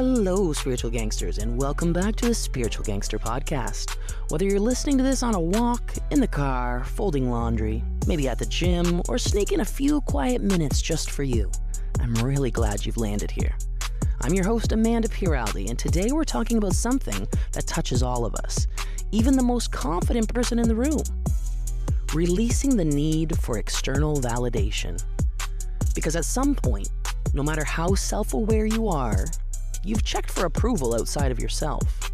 Hello, Spiritual Gangsters, and welcome back to the Spiritual Gangster Podcast. Whether you're listening to this on a walk, in the car, folding laundry, maybe at the gym, or sneaking a few quiet minutes just for you, I'm really glad you've landed here. I'm your host, Amanda Piraldi, and today we're talking about something that touches all of us, even the most confident person in the room. Releasing the need for external validation. Because at some point, no matter how self-aware you are, you've checked for approval outside of yourself.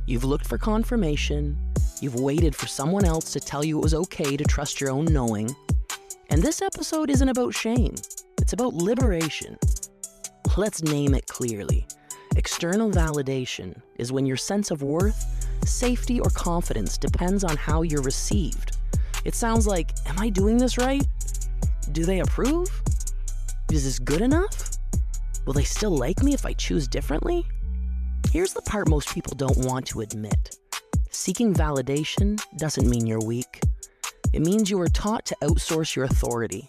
You've looked for confirmation. You've waited for someone else to tell you it was okay to trust your own knowing. And this episode isn't about shame. It's about liberation. Let's name it clearly. External validation is when your sense of worth, safety, or confidence depends on how you're received. It sounds like, am I doing this right? Do they approve? Is this good enough? Will they still like me if I choose differently? Here's the part most people don't want to admit. Seeking validation doesn't mean you're weak. It means you were taught to outsource your authority.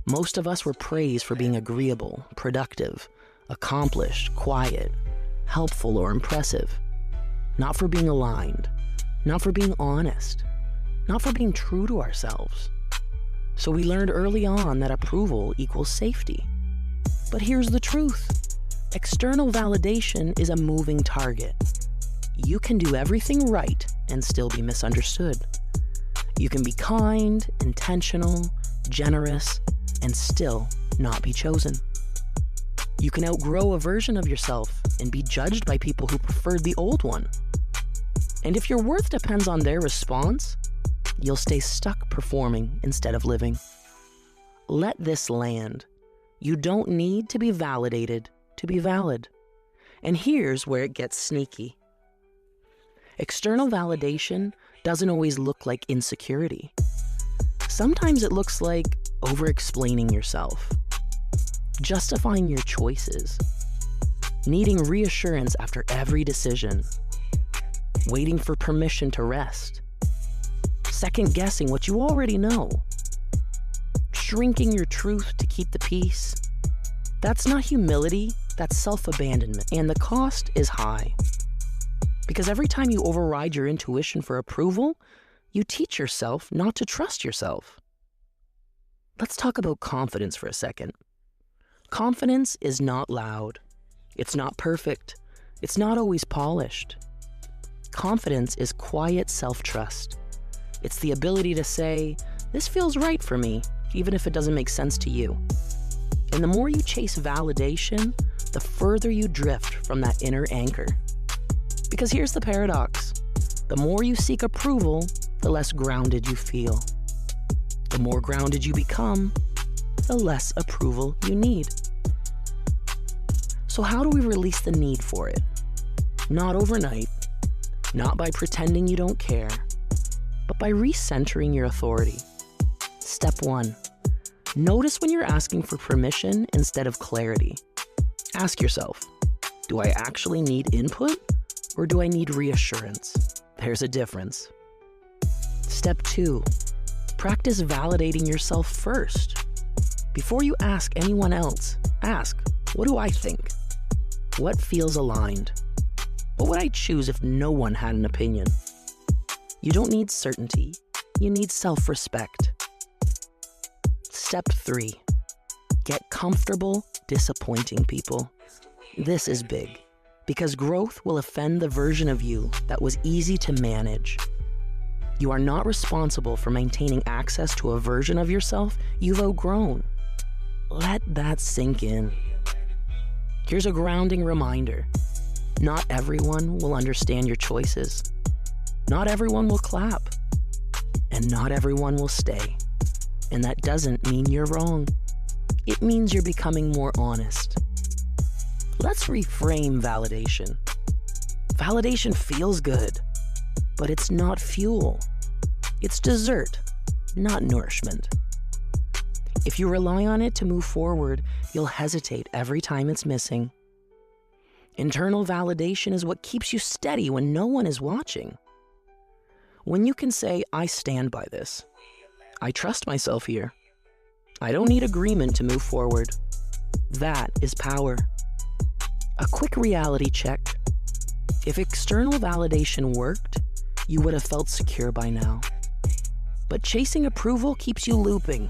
Most of us were praised for being agreeable, productive, accomplished, quiet, helpful, or impressive. Not for being aligned. Not for being honest. Not for being true to ourselves. So we learned early on that approval equals safety. But here's the truth. External validation is a moving target. You can do everything right and still be misunderstood. You can be kind, intentional, generous, and still not be chosen. You can outgrow a version of yourself and be judged by people who preferred the old one. And if your worth depends on their response, you'll stay stuck performing instead of living. Let this land. You don't need to be validated to be valid. And here's where it gets sneaky. External validation doesn't always look like insecurity. Sometimes it looks like over-explaining yourself, justifying your choices, needing reassurance after every decision, waiting for permission to rest, second-guessing what you already know, shrinking your truth to keep the peace. That's not humility, that's self-abandonment, and the cost is high. Because every time you override your intuition for approval, you teach yourself not to trust yourself. Let's talk about confidence for a second. Confidence is not loud. It's not perfect. It's not always polished. Confidence is quiet self-trust. It's the ability to say, this feels right for me, even if it doesn't make sense to you. And the more you chase validation, the further you drift from that inner anchor. Because here's the paradox. The more you seek approval, the less grounded you feel. The more grounded you become, the less approval you need. So how do we release the need for it? Not overnight, not by pretending you don't care, but by recentering your authority. Step 1. Notice when you're asking for permission instead of clarity. Ask yourself, do I actually need input or do I need reassurance? There's a difference. Step 2. Practice validating yourself first. Before you ask anyone else, ask, what do I think? What feels aligned? What would I choose if no one had an opinion? You don't need certainty. You need self-respect. Step 3. Get comfortable disappointing people. This is big, because growth will offend the version of you that was easy to manage. You are not responsible for maintaining access to a version of yourself you've outgrown. Let that sink in. Here's a grounding reminder. Not everyone will understand your choices. Not everyone will clap. And not everyone will stay. And that doesn't mean you're wrong. It means you're becoming more honest. Let's reframe validation. Validation feels good, but it's not fuel. It's dessert, not nourishment. If you rely on it to move forward, you'll hesitate every time it's missing. Internal validation is what keeps you steady when no one is watching. When you can say, I stand by this. I trust myself here. I don't need agreement to move forward. That is power. A quick reality check. If external validation worked, you would have felt secure by now. But chasing approval keeps you looping.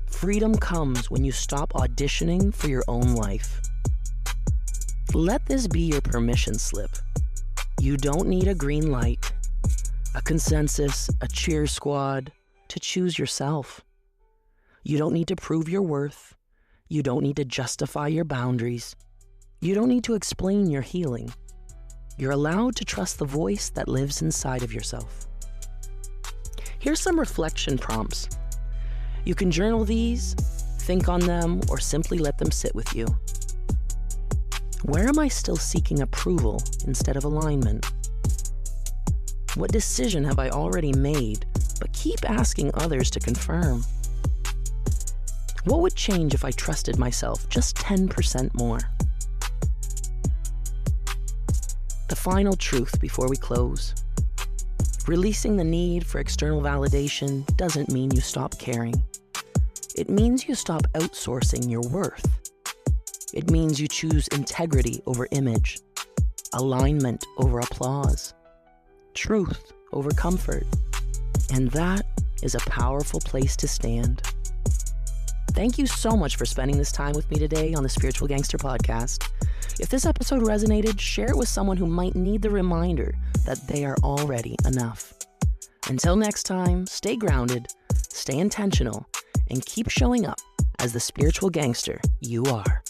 Freedom comes when you stop auditioning for your own life. Let this be your permission slip. You don't need a green light, a consensus, a cheer squad to choose yourself. You don't need to prove your worth. You don't need to justify your boundaries. You don't need to explain your healing. You're allowed to trust the voice that lives inside of yourself. Here's some reflection prompts. You can journal these, think on them, or simply let them sit with you. Where am I still seeking approval instead of alignment? What decision have I already made, but keep asking others to confirm? What would change if I trusted myself just 10% more? The final truth before we close. Releasing the need for external validation doesn't mean you stop caring. It means you stop outsourcing your worth. It means you choose integrity over image, alignment over applause, truth over comfort. And that is a powerful place to stand. Thank you so much for spending this time with me today on the Spiritual Gangster Podcast. If this episode resonated, share it with someone who might need the reminder that they are already enough. Until next time, stay grounded, stay intentional, and keep showing up as the spiritual gangster you are.